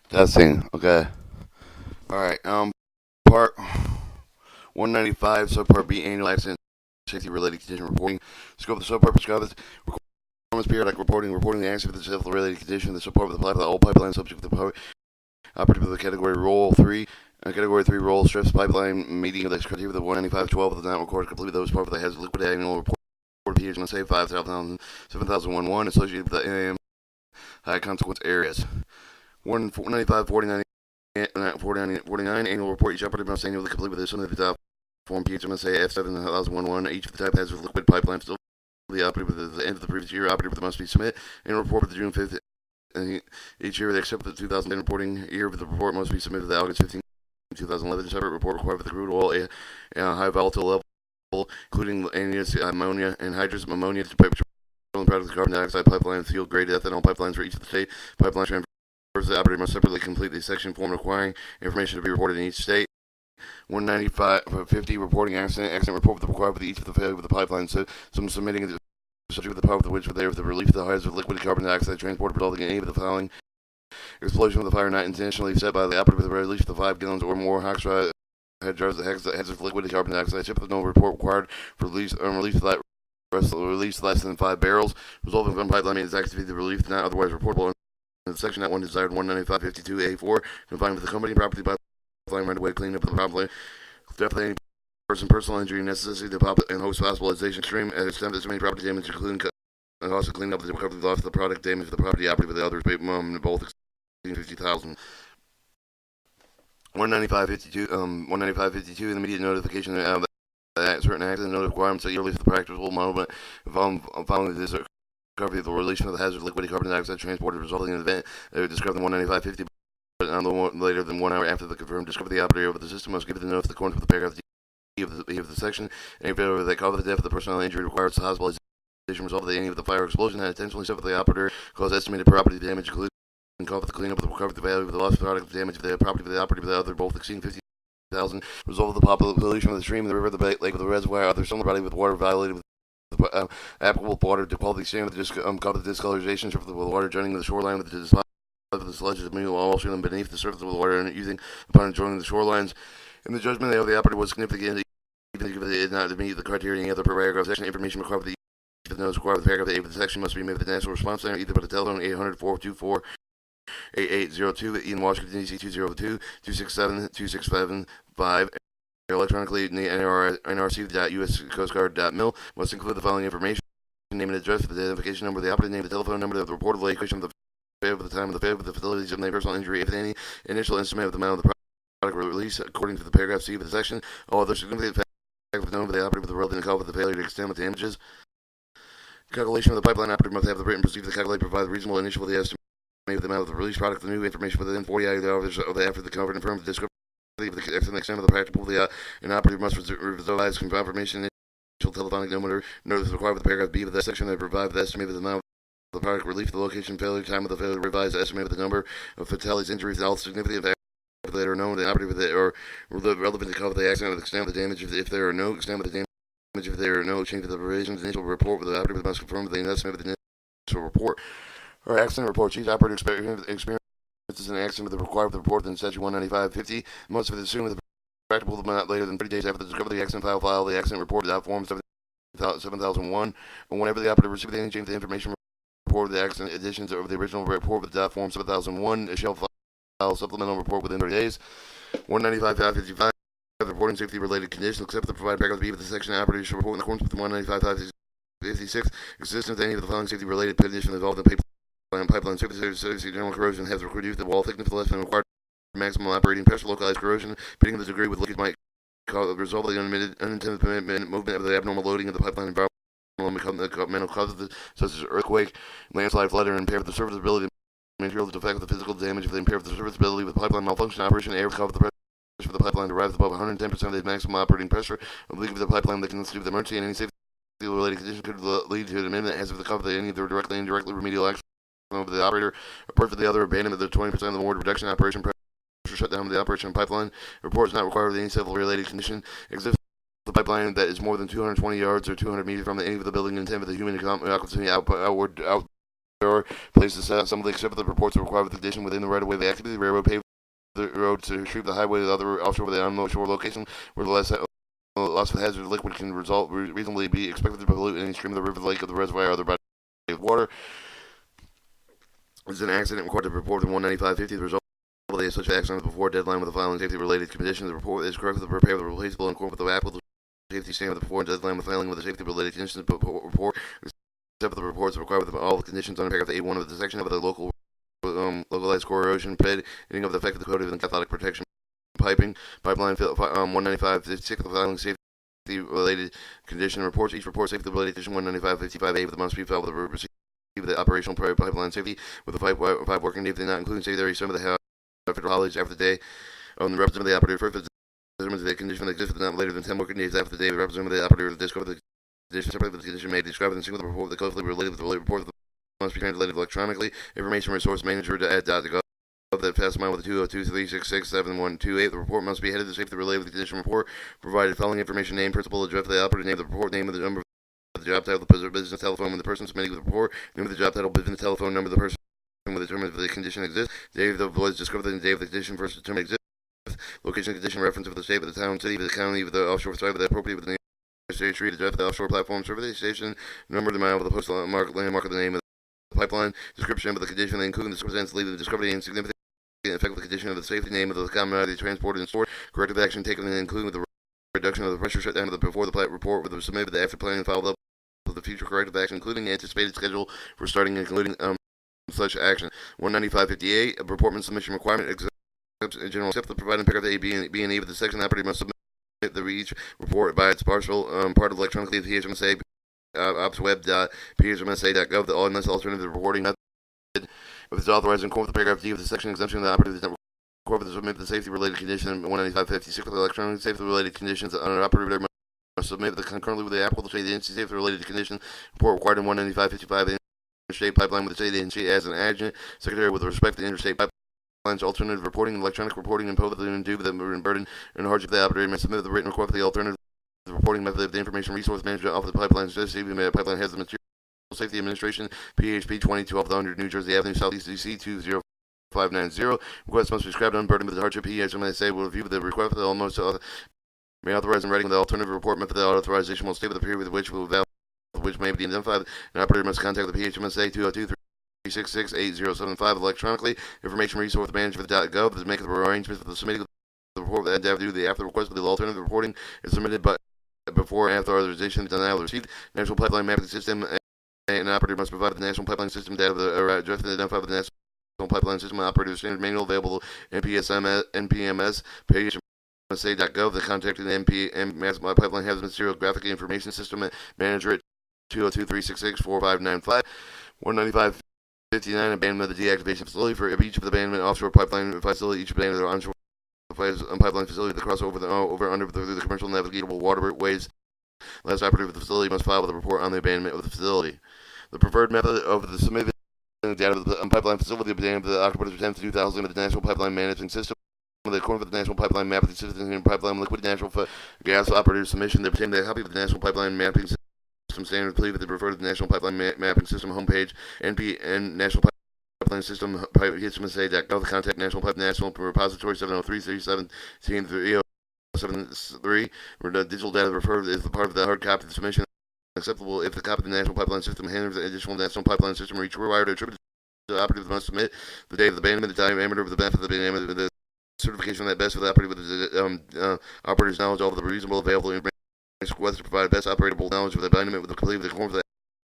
Testing. Okay. All right. Part 195, Subpart B, annual accident safety related condition reporting. Scope of the subpart prescribes performance periodic reporting. Reporting the accident of the safety related condition. The subpart will apply to all pipelines subject to the operative of the category roll 3. Category 3 roll strips pipeline meeting of the criteria of the 195.12 does not record complete those part that has liquid annual report pH on say 5,000 7,001 associated with the AM high consequence areas. 195.49 49 annual report. Each operative must annually complete with this one of the top form pH MSA F7011. Each of the type has a liquid pipeline facility. The operative at the end of the previous year, operative must be submit and report for the June 5th. Each year, except for the 2010 reporting year, the report must be submitted to the August 15th, 2011. Separate report required for the crude oil high volatile level, including ammonia, and hydrous ammonia to petroleum products, carbon dioxide pipeline, fuel grade ethanol pipelines for each of the state pipeline transfer. The operator must separately complete the section form requiring information to be reported in each state. 195.50 reporting accident report with the required for each of the failure of the pipeline. So some submitting the subject with the power of the which were there with the relief of the hazard of liquid carbon dioxide transported resulting in any of the following: explosion of the fire not intentionally set by the operator with the release of the 5 gallons or more hydrous of liquid carbon dioxide. Ship with no report required for release release less than 5 barrels, resulting from pipeline maintenance activity. The relief not otherwise reportable in section that one desired 195.52A4, confined with the company property pipeline right away, clean up the properly. Definitely any personal injury, necessity to pop and host hospitalization stream at extent that many property damage, including and also clean up the recovery loss of the product damage to the property operative with the others, both exceeding 50,000. 195.52 in immediate notification of that certain accident notice requirements that yearly for the practicable moment following this recovery of the release of the hazard liquid carbon dioxide transported resulting in an event that would describe the 195.50 but not later than 1 hour after the confirmed discovery. The operator of the system must give the notice according to the paragraph of the section. Any failure that caused the death of the personal injury requires hospitalization result of any of the fire explosion had intentionally suffered the operator cause estimated property damage, including call for the cleanup of the recovery, the value of the lost product damage of the property of the operator of the other, both exceeding 50,000. Result of the pollution of the stream, the river, the lake, of the reservoir, other similar body with water violated with applicable water to quality standard, cover the discolorization of the water joining the shoreline with the of the sludge of all stream beneath the surface of the water and using upon joining the shorelines. In the judgment of the operator was significant, even if it did not meet the criteria in any other paragraph section. Information required for the notice required with paragraph A of the section must be made with the National Response Center, either by the telephone 800-424-8802, in Washington, D.C. 202-267-2675, electronically nrc.uscoastguard.mil. Must include the following information: name and address for the identification number of the operator, name, the telephone number, the reportable location of the failure of the time of the failure of the facilities of the personal injury, if any, initial estimate of the amount of the product release according to the paragraph C of the section. All other significant facts known for the operator with the relevant call for the failure to extend with damages. Calculation of the pipeline operator must have the written procedure to calculate, provide reasonable initial for the estimate of the amount of the released product, the new information within 48 hours of the after the covered and firm the description of the extent of the practical an operator must revise confirmation initial telephonic number notice required with the paragraph B of that section that provide the estimated amount of the product relief, the location failure, time of the failure, revise the estimate of the number of fatalities, injuries, all significant factors that are known to the operator that are relevant to cover the accident, the extent of the damage if there are no extent of the damage. If there are no change to the provisions, initial report with the operator must confirm the estimate of the initial report. Or accident report. Each operator experiences an accident with the required the report in section 195.50. Most of it assumed with the practicable not later than 30 days after the discovery of the accident file the accident report without form 7001. And whenever the operator receives any change to the information report of the accident, additions of the original report with the form 7001, it shall file supplemental report within 30 days. 195.55. Reporting safety related conditions, except the provided paragraph B of the section, operator shall report in accordance with the 195.56 existence of any of the following safety related conditions involved in pipeline surface general corrosion has reduced the wall thickness less than required maximum operating pressure, localized corrosion, pitting the degree with leakage might result of the unintended movement of the abnormal loading of the pipeline environmental causes such as earthquake, landslide, flood, or impair the serviceability of material, the defect, the physical damage, of the impair the serviceability with pipeline malfunction, operation, air cover the pressure for the pipeline to rise above 110% of the maximum operating pressure of leak of the pipeline that can constitute the emergency, and any safety related condition could lead to an amendment as if the cover any of the directly and indirectly remedial action of the operator, report for the other abandonment of the 20% of the ward reduction operation pressure shutdown of the operation pipeline. Report is not required with any civil related condition exists the pipeline that is more than 220 yards or 200 meters from any of the building intent with the human occupancy outward are places assembly except for the reports of required condition within the right of way of the activity. The railroad paved the road to retrieve the highway to the other offshore with the onshore location where the loss of hazardous liquid can result reasonably be expected to pollute any stream of the river, the lake, of the reservoir, or other body of water. Is an accident required to report in 195.50. The result of the such accident before deadline with the filing safety-related conditions. The report is correct to prepare the replaceable and with the applicable safety standard before deadline with filing with the safety-related conditions report. Except for the reports required with all the conditions under paragraph A1 of the section of the localized corrosion pit, ending of the effect of the code of the cathodic protection piping pipeline 195.56 the filing safety-related condition reports. Each report safety-related condition 195.55A with must be filed with the receipt of the operational pipeline safety with the 5 working days, not including safety some of the federal holidays after the day on the representative of the operator first determines the condition that exists not later than 10 working days after the day the representative of the operator discovered the condition separately the condition may describe in a single report the closely related with the report must be translated electronically. Information resource manager .gov that pass mile with 202-366-7128. The report must be headed to safety related with the condition report. Provided following information: name, principal, address of the operator, name of the report, name of the number of the job title, the business telephone when the person submitting the report, name of the job title, business telephone number of the person will determine if the condition exists. Day of the was discovered the day of the condition first determined exists. Location, condition, reference of the state, of the town, city, of the county, of the offshore site, of the appropriate with the name of the state tree, the address of the offshore platform, survey station, number of the mile of the postal landmark of the name of the pipeline, description of the condition, including the circumstance leading to the discovery and significant effect of the condition of the safety, name of the commodity transported and stored, corrective action taken, including the reduction of the pressure shutdown of the before the plant report with the submitted the after planning followed up with the future corrective action, including the anticipated schedule for starting and including such action. 195.58 a report submission requirement in general except the providing paragraph A, B, and E with the section operator must submit the each report by its partial part of electronically to PHMSA opsweb.phmsa.gov. The all alternative reporting method if it's authorized in accordance with paragraph D of the section exemption of the operator does not require to submit the safety-related condition 195.56 for the electronic safety-related conditions under operator must submit the concurrently with the applicable state agency safety-related condition report required in 195.55 interstate pipeline with the state agency as an adjunct secretary with respect to interstate pipelines alternative reporting electronic reporting imposed due to the burden and hardship of the operator may submit the written request for the alternative reporting method of the information resource management of the pipeline pipeline has the material Safety Administration, PHP 2200 New Jersey Avenue, Southeast DC 20590. Request must be described unburdened with the hardship. PHMSA will review the request for the almost may authorize in writing the alternative report method. The authorization will state with the period with which may be identified. An operator must contact the PHMSA 202-366-8075 electronically. Information resource manager .gov to make the arrangements for the submitting of the report that have to do the after request for the alternative reporting is submitted but before and after authorization denial received. National Pipeline Mapping System. An operator must provide the National Pipeline System data address and identify the National Pipeline System operator standard manual available NPMS page PHMSA.gov. The contacting NPMS Pipeline has material graphic information system manager at 202-366-4595. 195.59 abandonment of the deactivation facility for each of the abandonment offshore pipeline facility. Each abandonment onshore pipeline facility that cross over under through the commercial navigable waterways. Last operative of the facility must file with a report on the abandonment of the facility. The preferred method of the submitted data of the pipeline facility abandonment of the October 10th, 2000 of the National Pipeline Management System. According to the National Pipeline Mapping System and Pipeline Liquid Natural Gas Operator Submission, they obtain a copy of the National Pipeline Mapping System standard, please they refer to the National Pipeline Mapping System homepage, NPN National Pipeline System, PHMSA.gov, contact National Repository 703-317-3. 73, where the digital data referred is the part of the hard copy of the submission acceptable if the copy of the National Pipeline System handles the additional National Pipeline System reach required to attribute to the operative must submit the date of the abandonment, the diameter of the benefit of the abandonment, the certification that best for the operative with the operator's knowledge of the reasonable available information request to provide best operatable knowledge of the abandonment with the complete with the conform to the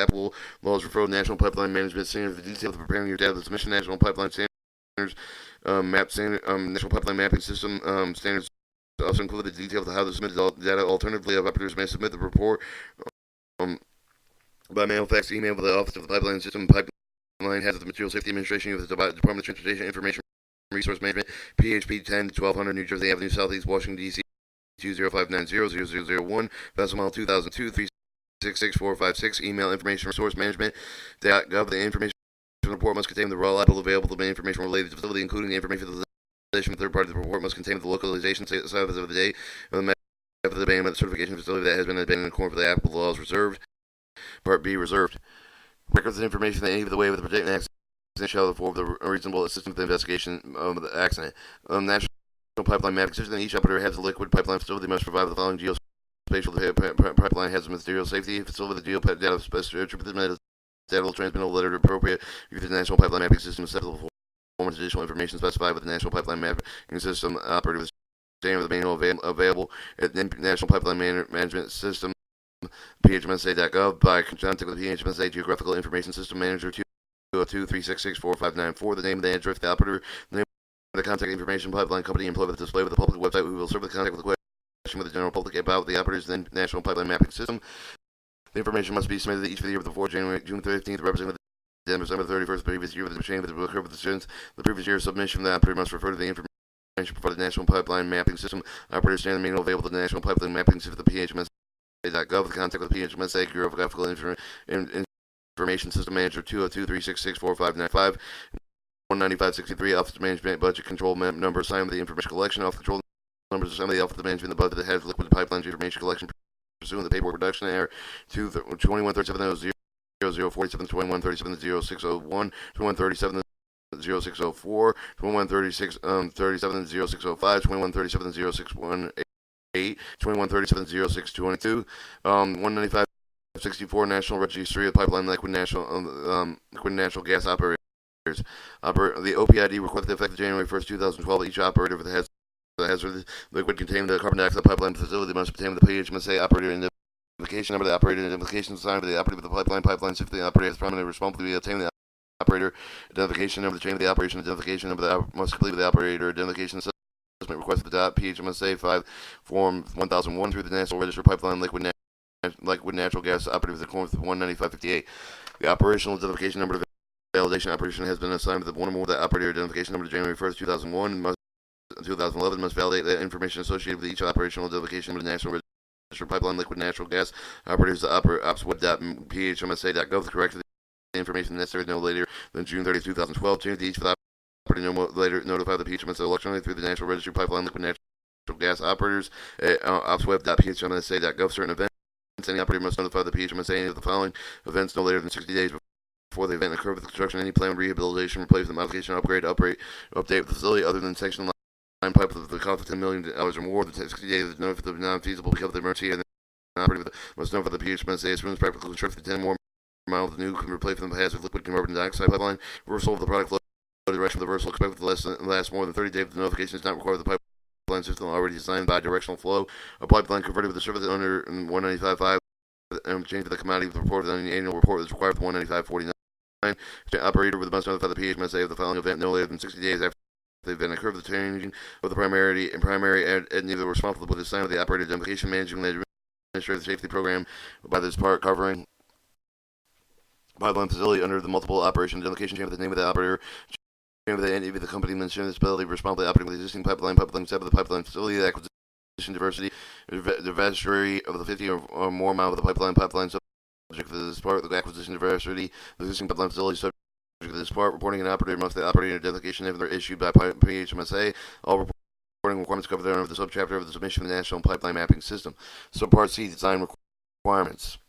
applicable laws referred to National Pipeline Management Standards, the detail of preparing your data, the submission National Pipeline Standards, National Pipeline Mapping System standards. Also include the details of how the submitted data. Alternatively, operators may submit the report by mail, fax, email with the Office of the Pipeline System. Pipeline has the Material Safety Administration of the Department of Transportation Information Resource Management, PHP 10-1200 New Jersey Avenue, Southeast Washington, D.C. 20590-0001, vessel mile 2002 366-456. Email information resource management.gov. The information report must contain the raw available the information related to the facility, including the information of the third party. The report must contain the localization size of the date of the map of the abandonment certification facility that has been abandoned in accordance with the applicable laws reserved. Part B reserved. Records and information that any of the way with the protecting accident shall afford the reasonable assistance with the investigation of the accident. National pipeline mapping system. Each operator has a liquid pipeline facility must provide the following geospatial pipeline hazard material safety facility. The geopipe data attributed data will transmit a letter to appropriate through the National Pipeline Mapping System acceptable forms additional information specified with the National Pipeline Mapping System operator with standard of the manual available at the National Pipeline Management System phmsa.gov by contact with the PHMSA Geographical Information System Manager 202-366-4594. The name of the address, the operator, the name of the contact information pipeline company employed with the display with the public website. We will serve the contact with the question with the general public about the operators and National Pipeline Mapping System. The information must be submitted each for the year before June 13th, representing December 31st, the previous year, with the chain of the occur with the students. The previous year's submission of the operator must refer to the information provided the National Pipeline Mapping System. Operator standard manual available to the National Pipeline Mapping System, the PHMSA.gov. The contact with the PHMSA Geographical Information System Manager 202-366-4595. 19563, Office of Management Budget Control number assigned with the information collection. Office Control numbers assigned with the Office of Management the budget that has liquid pipelines information collection pursuant to the paperwork reduction error 2137 0047 2137 0601 2137 0604 2136 37 0605 2137 0618 2137 0622 195 64 National Registry of Pipeline Liquid Natural Gas Operators. The OPID requested effective January 1st, 2012. Each operator that has hazardous liquid containing the carbon dioxide pipeline facility must obtain with the PHMSA operator identification number. The operator identification assigned to the operator with the pipeline if the operator has prominently responsible to obtain the operator identification number. The chain of the operation identification number must complete with the operator identification assessment request of the PHMSA 5 Form 1001 through the National Register Pipeline Liquid Natural Gas Operator with the form 19558. The operational identification number of validation operation has been assigned with one or more of the operator identification number to January 1st, 2011 must validate that information associated with each operational identification number to the National Register Pipeline Liquid Natural Gas Operators opsweb.phmsa.gov to correct the information necessary no later than June 30th, 2012. Change to each for the operator no later notify the PHMSA electronically through the National Register Pipeline Liquid Natural Gas Operators at opsweb.phmsa.gov. Certain events, any operator must notify the PHMSA any of the following events no later than 60 days before the event occurred with the construction any planned rehabilitation, replacement, modification, upgrade with the facility other than section line pipe with the cost of $10 million or more. The 60 days is notified of non-feasible because of the emergency, and the operator must notify the PHMSA as soon as practical construction the 10 more miles of the new replacement of the hazardous liquid carbon dioxide pipeline. Reversal of the product flow direction of the reversal expected to last more than 30 days. The notification is not required. The pipeline system already designed by directional flow. A pipeline converted with the service under 195.5 and change to the commodity reported on the annual report is required for 195.49. The operator must notify the PHMSA of the following event no later than 60 days after the event occurred. The changing of the primary and neither responsible with the sign of the operator identification managing the administrative safety program by this part covering pipeline facility under the multiple operation identification chain with the name of the operator. Of the entity of the company municipality responsible operating with the existing pipeline step of the pipeline facility, the acquisition diversity, the vestry of the 50 or more mile of the pipeline subject to this part, the acquisition diversity, the existing pipeline facility subject to this part, reporting an operator must the operator identification if they're issued by PHMSA. All reporting requirements covered under the subchapter of the submission of the National Pipeline Mapping System. Subpart C, design requirements.